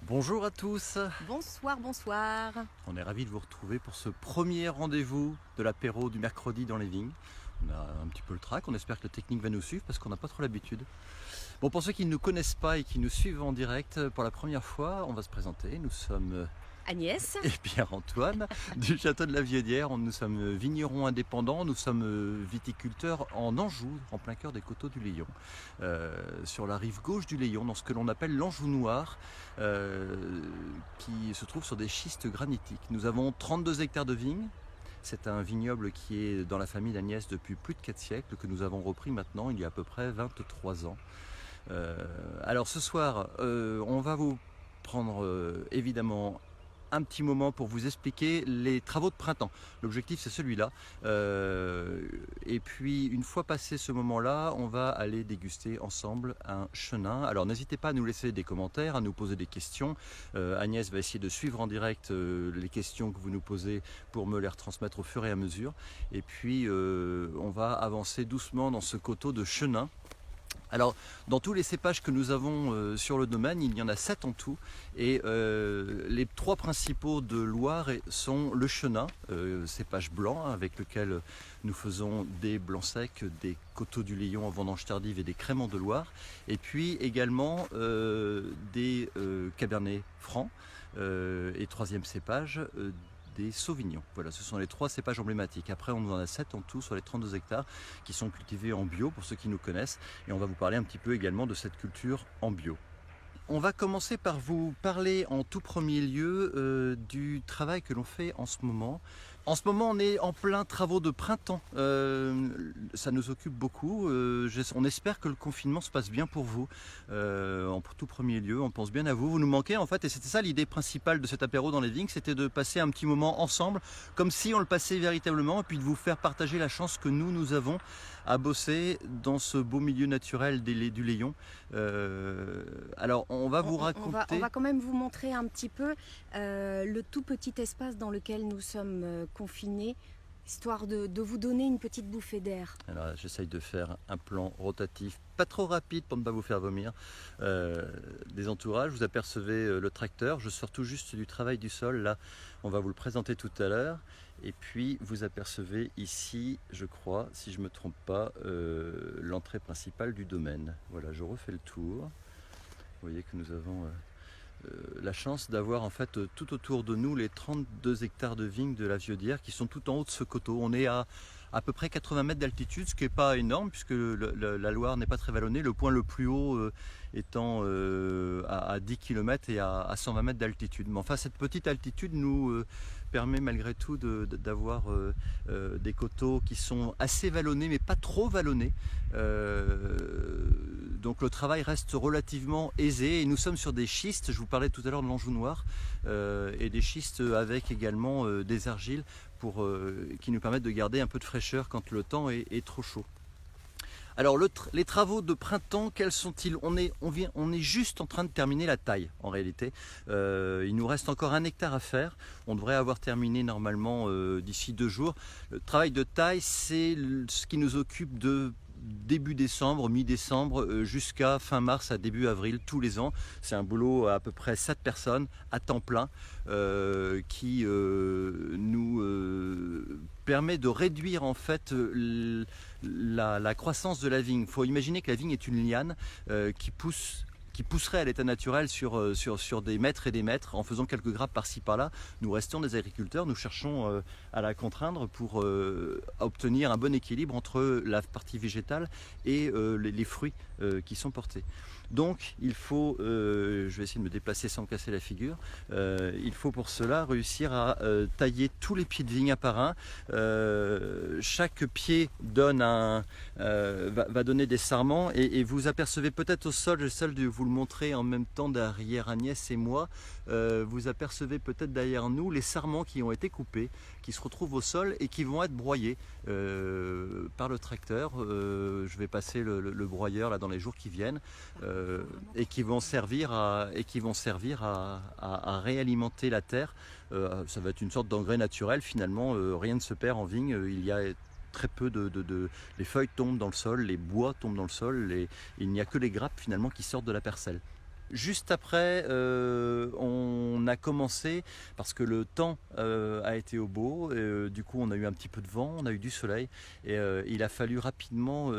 Bonjour à tous, Bonsoir, bonsoir. on est ravis de vous retrouver pour ce premier rendez-vous de l'apéro du mercredi dans les vignes. On a un petit peu le trac, on espère que la technique va nous suivre parce qu'on n'a pas trop l'habitude. Bon, pour ceux qui ne nous connaissent pas et qui nous suivent en direct pour la première fois, on va se présenter. Nous sommes Agnès. et Pierre-Antoine du château de la Viaudière. Nous sommes vignerons indépendants, nous sommes viticulteurs en Anjou, en plein cœur des coteaux du Layon, sur la rive gauche du Layon, dans ce que l'on appelle l'Anjou noir, qui se trouve sur des schistes granitiques. Nous avons 32 hectares de vignes. C'est un vignoble qui est dans la famille d'Agnès depuis plus de 4 siècles, que nous avons repris maintenant il y a à peu près 23 ans. Alors ce soir, on va vous prendre évidemment un petit moment pour vous expliquer les travaux de printemps. L'objectif c'est celui-là. Et puis une fois passé ce moment-là, on va aller déguster ensemble un chenin. Alors n'hésitez pas à nous laisser des commentaires, à nous poser des questions. Agnès va essayer de suivre en direct les questions que vous nous posez pour me les retransmettre au fur et à mesure. Et puis on va avancer doucement dans ce coteau de chenin. Alors, dans tous les cépages que nous avons sur le domaine, il y en a 7 en tout. Et les 3 principaux de Loire sont le chenin, cépage blanc, avec lequel nous faisons des blancs secs, des coteaux du Layon en vendange tardive et des créments de Loire. Et puis également des cabernets francs. Et 3e cépage, des sauvignons. Voilà, ce sont les 3 cépages emblématiques. Après, on en a 7 en tout sur les 32 hectares qui sont cultivés en bio pour ceux qui nous connaissent. Et on va vous parler un petit peu également de cette culture en bio. On va commencer par vous parler en tout premier lieu du travail que l'on fait en ce moment. En ce moment, on est en plein travaux de printemps. Ça nous occupe beaucoup. On espère que le confinement se passe bien pour vous. En tout premier lieu, on pense bien à vous. Vous nous manquez en fait, et c'était ça l'idée principale de cet apéro dans les vignes, c'était de passer un petit moment ensemble, comme si on le passait véritablement, et puis de vous faire partager la chance que nous avons à bosser dans ce beau milieu naturel du Layon. Alors, on va vous raconter. On va quand même vous montrer un petit peu le tout petit espace dans lequel nous sommes confinés, histoire de vous donner une petite bouffée d'air. Alors, j'essaye de faire un plan rotatif, pas trop rapide pour ne pas vous faire vomir. Des entourages, vous apercevez le tracteur. Je sors tout juste du travail du sol. Là, on va vous le présenter tout à l'heure. Et puis, vous apercevez ici, je crois, si je ne me trompe pas, l'entrée principale du domaine. Voilà, je refais le tour. Vous voyez que nous avons la chance d'avoir en fait tout autour de nous les 32 hectares de vignes de la Viaudière qui sont tout en haut de ce coteau. On est à peu près 80 mètres d'altitude, ce qui n'est pas énorme puisque la Loire n'est pas très vallonnée. Le point le plus haut étant à 10 km et à 120 mètres d'altitude. Mais enfin, cette petite altitude nous permet malgré tout d'avoir des coteaux qui sont assez vallonnés, mais pas trop vallonnés. Donc le travail reste relativement aisé et nous sommes sur des schistes. Je vous parlais tout à l'heure de l'Anjou noir et des schistes avec également des argiles qui nous permettent de garder un peu de fraîcheur quand le temps est trop chaud. Alors les travaux de printemps, quels sont-ils? On est juste en train de terminer la taille en réalité. Il nous reste encore 1 hectare à faire. On devrait avoir terminé normalement d'ici 2 jours. Le travail de taille, c'est ce qui nous occupe de début décembre, mi-décembre, jusqu'à fin mars, à début avril, tous les ans. C'est un boulot à peu près 7 personnes à temps plein qui nous permet de réduire en fait la croissance de la vigne. Il faut imaginer que la vigne est une liane qui pousserait à l'état naturel sur des mètres et des mètres en faisant quelques grappes par-ci par-là. Nous restons des agriculteurs, nous cherchons à la contraindre pour obtenir un bon équilibre entre la partie végétale et les fruits qui sont portés. Donc il faut, je vais essayer de me déplacer sans casser la figure, il faut pour cela réussir à tailler tous les pieds de vigne un par un. Chaque pied donne va donner des sarments et vous apercevez peut-être au sol, j'essaie de vous le montrer en même temps derrière Agnès et moi, vous apercevez peut-être derrière nous les sarments qui ont été coupés, qui se retrouvent au sol et qui vont être broyés par le tracteur. Je vais passer le broyeur là dans les jours qui viennent. Et qui vont servir à réalimenter la terre. Ça va être une sorte d'engrais naturel finalement, rien ne se perd en vigne, il y a très peu les feuilles tombent dans le sol, les bois tombent dans le sol, il n'y a que les grappes finalement qui sortent de la parcelle. Juste après, on a commencé, parce que le temps a été au beau, du coup on a eu un petit peu de vent, on a eu du soleil, et il a fallu rapidement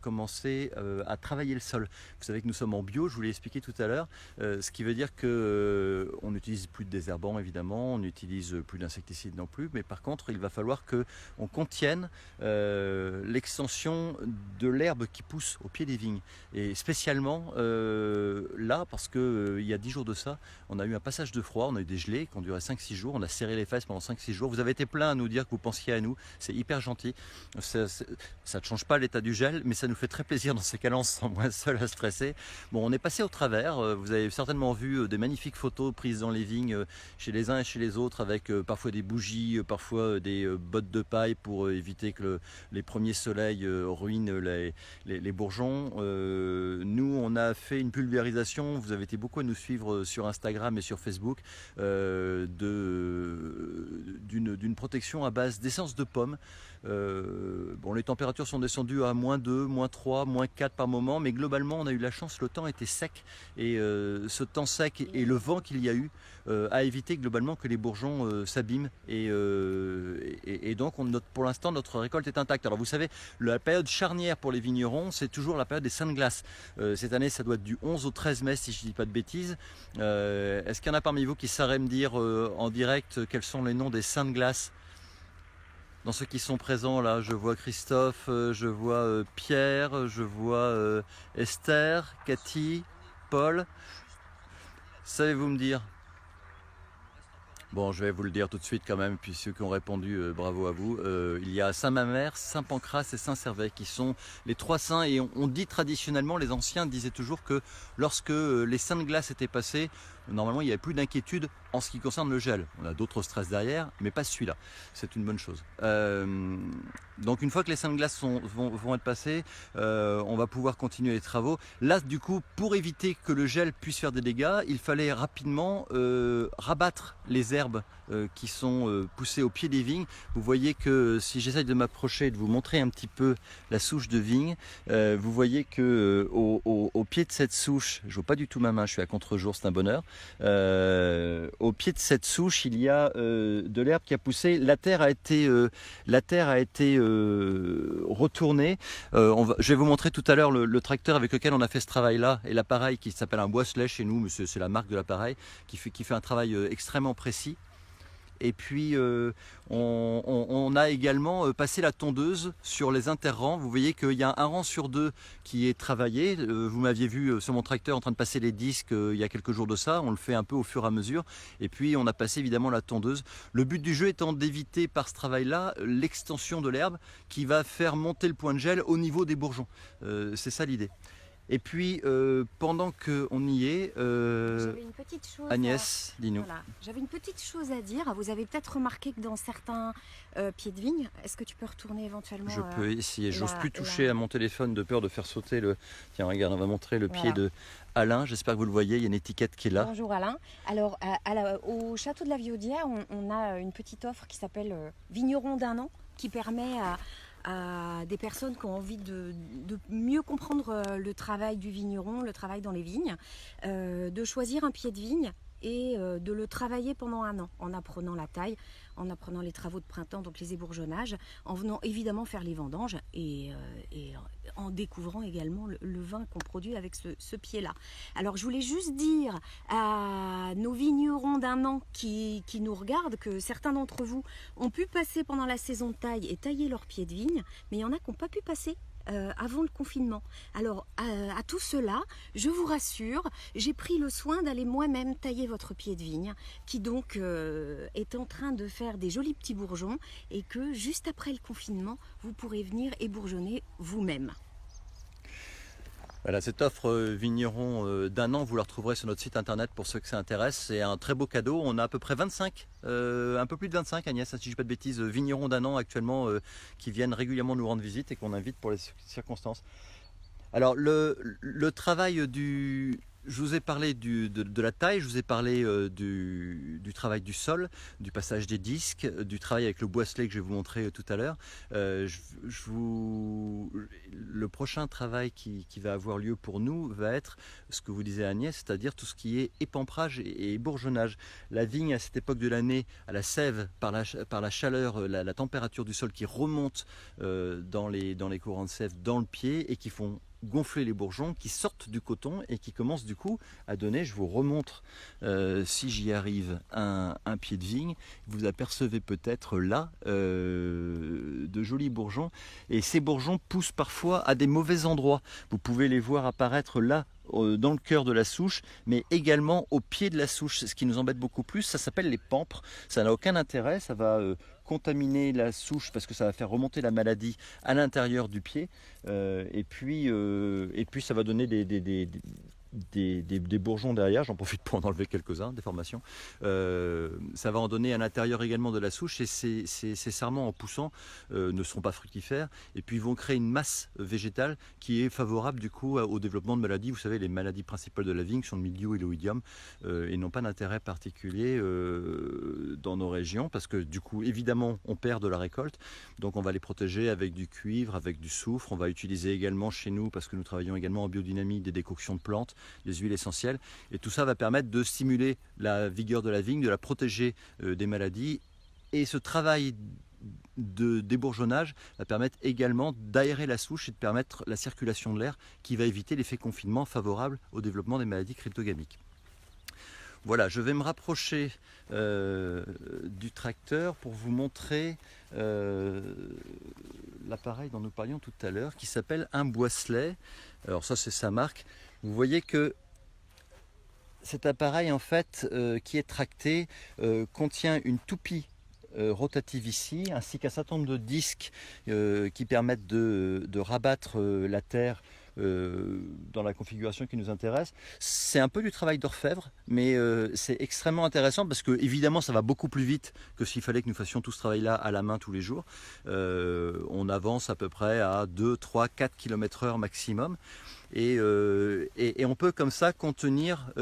commencer à travailler le sol. Vous savez que nous sommes en bio, je vous l'ai expliqué tout à l'heure, ce qui veut dire qu'on n'utilise plus de désherbants évidemment, on n'utilise plus d'insecticides non plus, mais par contre il va falloir qu'on contienne l'extension de l'herbe qui pousse au pied des vignes, et spécialement là, parce que il y a 10 jours de ça, on a eu un passage de froid, on a eu des gelées qui ont duré 5-6 jours, on a serré les fesses pendant 5-6 jours. Vous avez été plein à nous dire que vous pensiez à nous, c'est hyper gentil. Ça ne change pas l'état du gel, mais ça nous fait très plaisir dans ces cas-là, on se sent moins seul à stresser. Bon, on est passé au travers, vous avez certainement vu des magnifiques photos prises dans les vignes chez les uns et chez les autres, avec parfois des bougies, parfois des bottes de paille pour éviter que les premiers soleils ruinent les bourgeons. Nous, on a fait une pulvérisation, vous avez été beaucoup à nous suivre sur Instagram et sur Facebook, d'une protection à base d'essence de pomme. Bon, les températures sont descendues à -2, -3, -4 par moment, mais globalement on a eu la chance, le temps était sec, et ce temps sec et le vent qu'il y a eu a évité globalement que les bourgeons s'abîment, et donc pour l'instant notre récolte est intacte. Alors vous savez, la période charnière pour les vignerons, c'est toujours la période des saintes glaces. Cette année ça doit être du 11 au 13 mai si je ne dis pas de bêtises. Est-ce qu'il y en a parmi vous qui sauraient me dire en direct quels sont les noms des saintes glaces? Dans ceux qui sont présents là, je vois Christophe, je vois Pierre, je vois Esther, Cathy, Paul. Savez-vous me dire? Bon, je vais vous le dire tout de suite quand même, puis ceux qui ont répondu, bravo à vous. Il y a Saint-Mamère, Saint-Pancras et Saint-Servais qui sont les 3 saints, et on dit traditionnellement, les anciens disaient toujours que lorsque les saintes glaces étaient passées, normalement il n'y avait plus d'inquiétude en ce qui concerne le gel. On a d'autres stress derrière, mais pas celui-là. C'est une bonne chose. Donc une fois que les saintes glaces vont être passées, on va pouvoir continuer les travaux. Là, du coup, pour éviter que le gel puisse faire des dégâts, il fallait rapidement rabattre les herbes qui sont poussées au pied des vignes. Vous voyez que si j'essaye de m'approcher et de vous montrer un petit peu la souche de vigne, vous voyez que au pied de cette souche, je ne vois pas du tout ma main, je suis à contre-jour, c'est un bonheur. Au pied de cette souche, il y a de l'herbe qui a poussé. La terre a été retournée. Je vais vous montrer tout à l'heure le tracteur avec lequel on a fait ce travail-là, et l'appareil qui s'appelle un Boisselet chez nous, mais c'est la marque de l'appareil, qui fait un travail extrêmement précis. Et puis on a également passé la tondeuse sur les interrangs. Vous voyez qu'il y a un rang sur 2 qui est travaillé. Vous m'aviez vu sur mon tracteur en train de passer les disques il y a quelques jours de ça. On le fait un peu au fur et à mesure. Et puis on a passé évidemment la tondeuse. Le but du jeu étant d'éviter par ce travail-là l'extension de l'herbe qui va faire monter le point de gel au niveau des bourgeons. C'est ça l'idée. Et puis, pendant qu'on y est, J'avais une petite chose Agnès, dis-nous. Voilà. J'avais une petite chose à dire. Vous avez peut-être remarqué que dans certains pieds de vigne, est-ce que tu peux retourner éventuellement? Je peux essayer. J'ose plus toucher à mon téléphone de peur de faire sauter le... Tiens, regarde, on va montrer le pied de Alain. J'espère que vous le voyez. Il y a une étiquette qui est là. Bonjour Alain. Alors, au château de la Viaudière, on a une petite offre qui s'appelle Vigneron d'un an, qui permet à des personnes qui ont envie de mieux comprendre le travail du vigneron, le travail dans les vignes, de choisir un pied de vigne et de le travailler pendant 1 an, en apprenant la taille, en apprenant les travaux de printemps, donc les ébourgeonnages, en venant évidemment faire les vendanges et en découvrant également le vin qu'on produit avec ce pied-là. Alors je voulais juste dire à nos vignerons d'un an qui nous regardent que certains d'entre vous ont pu passer pendant la saison de taille et tailler leur pied de vigne, mais il y en a qui n'ont pas pu passer avant le confinement. Alors à tout cela, je vous rassure, j'ai pris le soin d'aller moi-même tailler votre pied de vigne, qui donc est en train de faire des jolis petits bourgeons, et que juste après le confinement, vous pourrez venir ébourgeonner vous-même. Voilà, cette offre vigneron d'un an, vous la retrouverez sur notre site internet pour ceux que ça intéresse. C'est un très beau cadeau. On a à peu près 25, un peu plus de 25, Agnès, si je ne dis pas de bêtises, vignerons d'un an actuellement qui viennent régulièrement nous rendre visite et qu'on invite pour les circonstances. Alors le travail du Je vous ai parlé de la taille, je vous ai parlé du travail du sol, du passage des disques, du travail avec le boisselet que je vais vous montrer tout à l'heure. Le prochain travail qui va avoir lieu pour nous va être ce que vous disiez Agnès, c'est-à-dire tout ce qui est épamprage et bourgeonnage. La vigne à cette époque de l'année, à la sève, par la chaleur, la température du sol qui remonte dans les courants de sève dans le pied et qui font gonfler les bourgeons qui sortent du coton et qui commencent du coup à donner, je vous remontre si j'y arrive, un pied de vigne. Vous apercevez peut-être là de jolis bourgeons et ces bourgeons poussent parfois à des mauvais endroits. Vous pouvez les voir apparaître là dans le cœur de la souche, mais également au pied de la souche. Ce qui nous embête beaucoup plus, ça s'appelle les pampres. Ça n'a aucun intérêt, ça va contaminer la souche parce que ça va faire remonter la maladie à l'intérieur du pied. Et puis ça va donner des bourgeons derrière. J'en profite pour en enlever quelques-uns, des formations. Ça va en donner à l'intérieur également de la souche et ces sarments en poussant ne seront pas fructifères et puis ils vont créer une masse végétale qui est favorable du coup au développement de maladies. Vous savez, les maladies principales de la vigne sont le mildiou et l'oïdium et n'ont pas d'intérêt particulier dans nos régions parce que du coup évidemment on perd de la récolte, donc on va les protéger avec du cuivre, avec du soufre. On va utiliser également chez nous, parce que nous travaillons également en biodynamie, des décoctions de plantes, des huiles essentielles, et tout ça va permettre de stimuler la vigueur de la vigne, de la protéger des maladies, et ce travail de débourgeonnage va permettre également d'aérer la souche et de permettre la circulation de l'air qui va éviter l'effet confinement favorable au développement des maladies cryptogamiques. Voilà, je vais me rapprocher du tracteur pour vous montrer l'appareil dont nous parlions tout à l'heure qui s'appelle un boisselet. Alors ça c'est sa marque. Vous voyez que cet appareil en fait qui est tracté contient une toupie rotative ici ainsi qu'un certain nombre de disques qui permettent de rabattre la terre dans la configuration qui nous intéresse. C'est un peu du travail d'orfèvre, mais c'est extrêmement intéressant parce que évidemment ça va beaucoup plus vite que s'il fallait que nous fassions tout ce travail-là à la main tous les jours. On avance à peu près à 2, 3, 4 km/h maximum et on peut comme ça contenir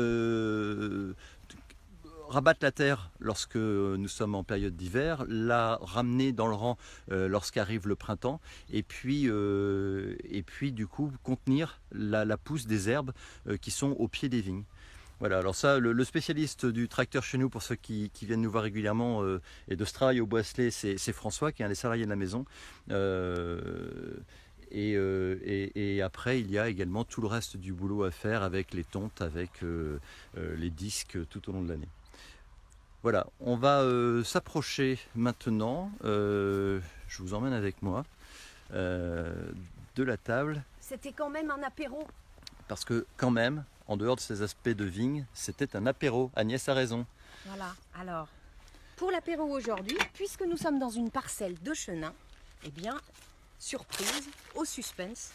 rabattre la terre lorsque nous sommes en période d'hiver, la ramener dans le rang lorsqu'arrive le printemps, et puis du coup contenir la pousse des herbes qui sont au pied des vignes. Voilà, alors ça, le spécialiste du tracteur chez nous, pour ceux qui viennent nous voir régulièrement et de ce travail au boisselet, c'est François, qui est un des salariés de la maison. Et après, il y a également tout le reste du boulot à faire avec les tontes, avec les disques tout au long de l'année. Voilà, on va s'approcher maintenant, je vous emmène avec moi, de la table. C'était quand même un apéro. Parce que quand même, en dehors de ces aspects de vigne, c'était un apéro. Agnès a raison. Voilà, alors, pour l'apéro aujourd'hui, puisque nous sommes dans une parcelle de chenin, eh bien, surprise, au suspense,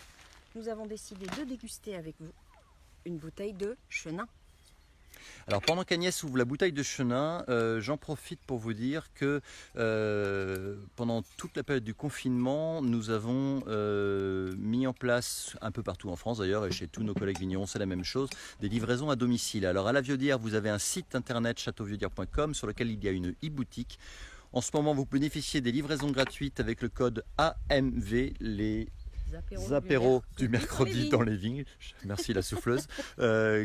nous avons décidé de déguster avec vous une bouteille de chenin. Alors pendant qu'Agnès ouvre la bouteille de chenin, j'en profite pour vous dire que pendant toute la période du confinement, nous avons mis en place, un peu partout en France d'ailleurs, et chez tous nos collègues vignerons c'est la même chose, des livraisons à domicile. Alors à la Viaudière, vous avez un site internet châteauviaudière.com sur lequel il y a une e-boutique. En ce moment, vous bénéficiez des livraisons gratuites avec le code AMV, les apéros du mercredi dans les vignes. Merci la souffleuse,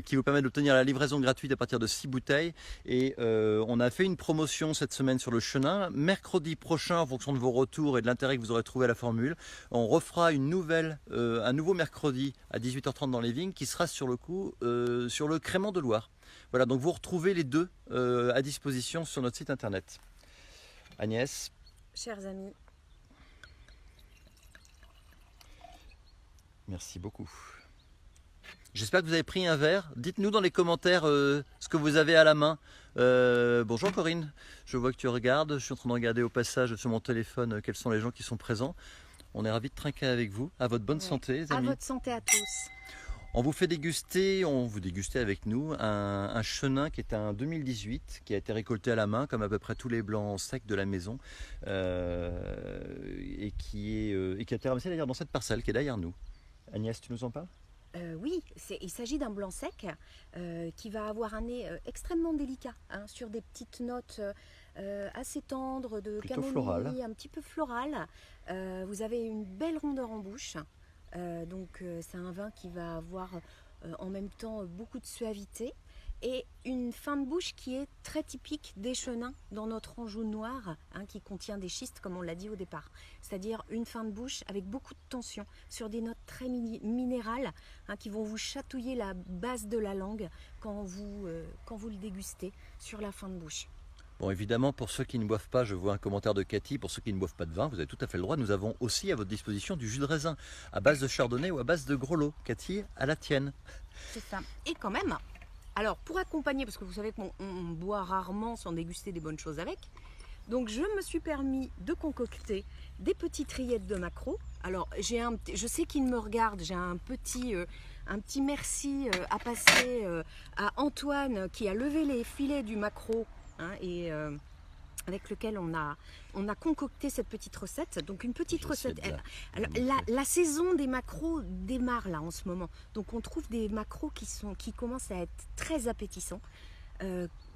qui vous permet d'obtenir la livraison gratuite à partir de 6 bouteilles. Et on a fait une promotion cette semaine sur le chenin. Mercredi prochain, en fonction de vos retours et de l'intérêt que vous aurez trouvé à la formule, on refera un nouveau mercredi à 18h30 dans les vignes qui sera sur le coup sur le Crémant de Loire. Voilà, donc vous retrouvez les deux à disposition sur notre site internet. Agnès. Chers amis, merci beaucoup. J'espère que vous avez pris un verre. Dites-nous dans les commentaires ce que vous avez à la main. Bonjour Corinne, je vois que tu regardes. Je suis en train de regarder au passage sur mon téléphone quels sont les gens qui sont présents. On est ravis de trinquer avec vous. À votre bonne santé, les amis. À votre santé à tous. On vous fait déguster, avec nous un chenin qui est un 2018, qui a été récolté à la main, comme à peu près tous les blancs secs de la maison, et qui a été ramassé d'ailleurs dans cette parcelle qui est derrière nous. Agnès, tu nous en parles ? Oui, il s'agit d'un blanc sec qui va avoir un nez extrêmement délicat, hein, sur des petites notes assez tendres de Plutôt camomille, floral. un petit peu floral. Vous avez une belle rondeur en bouche. C'est un vin qui va avoir en même temps beaucoup de suavité et une fin de bouche qui est très typique des Chenins dans notre Anjou noir, hein, qui contient des schistes comme on l'a dit au départ. C'est-à-dire une fin de bouche avec beaucoup de tension sur des notes très minérales, hein, qui vont vous chatouiller la base de la langue quand vous le dégustez sur la fin de bouche. Bon, évidemment, pour ceux qui ne boivent pas, je vois un commentaire de Cathy, pour ceux qui ne boivent pas de vin, vous avez tout à fait le droit. Nous avons aussi à votre disposition du jus de raisin à base de chardonnay ou à base de gros lot. Cathy, à la tienne. C'est ça. Et quand même, alors pour accompagner, parce que vous savez qu'on boit rarement sans déguster des bonnes choses avec, donc je me suis permis de concocter des petites rillettes de maquereau. Alors je sais qu'il me regarde, j'ai un petit merci à passer à Antoine qui a levé les filets du maquereau, hein, et avec lequel on a concocté cette petite recette. Donc une petite recette. Alors, la saison des maquereaux démarre là en ce moment. Donc on trouve des maquereaux qui commencent à être très appétissants.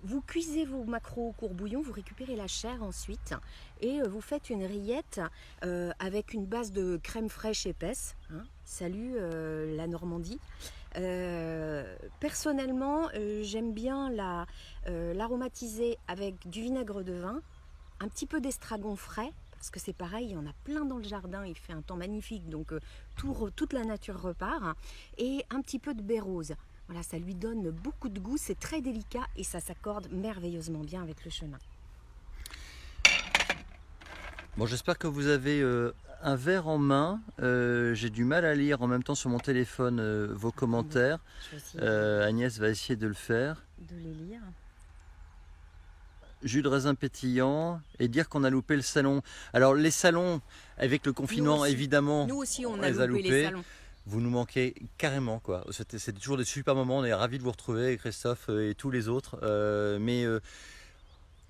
Vous cuisez vos maquereaux au courbouillon, vous récupérez la chair ensuite et vous faites une rillette avec une base de crème fraîche épaisse. Hein. Salut la Normandie. Personnellement, j'aime bien l'aromatiser avec du vinaigre de vin, un petit peu d'estragon frais, parce que c'est pareil, il y en a plein dans le jardin, il fait un temps magnifique, donc toute la nature repart, et un petit peu de baie rose. Voilà, ça lui donne beaucoup de goût, c'est très délicat et ça s'accorde merveilleusement bien avec le chenin. Bon, j'espère que vous avez un verre en main. J'ai du mal à lire en même temps sur mon téléphone vos commentaires. Agnès va essayer de le faire. De les lire. Jus de raisin pétillant et dire qu'on a loupé le salon. Alors les salons, avec le confinement, évidemment, nous aussi on on a les a loupé loupés. les salons. Vous nous manquez carrément, quoi. C'était toujours des super moments. On est ravis de vous retrouver, Christophe et tous les autres.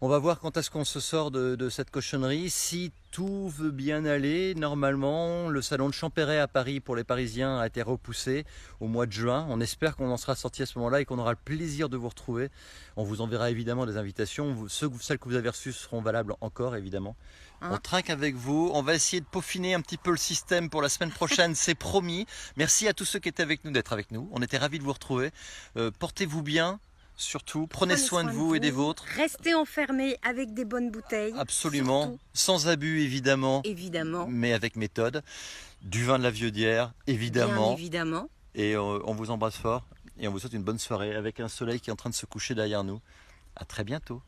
On va voir quand est-ce qu'on se sort de cette cochonnerie. Si tout veut bien aller, normalement, le salon de Champéret à Paris pour les Parisiens a été repoussé au mois de juin. On espère qu'on en sera sorti à ce moment-là et qu'on aura le plaisir de vous retrouver. On vous enverra évidemment des invitations. Celles que vous avez reçues seront valables encore, évidemment. On trinque avec vous. On va essayer de peaufiner un petit peu le système pour la semaine prochaine, c'est promis. Merci à tous ceux qui étaient avec nous d'être avec nous. On était ravis de vous retrouver. Portez-vous bien. Surtout, prenez soin de vous et des vôtres. Restez enfermés avec des bonnes bouteilles. Absolument, surtout. Sans abus évidemment, mais avec méthode. Du vin de la Viaudière, évidemment. Bien évidemment. Et on vous embrasse fort et on vous souhaite une bonne soirée avec un soleil qui est en train de se coucher derrière nous. À très bientôt.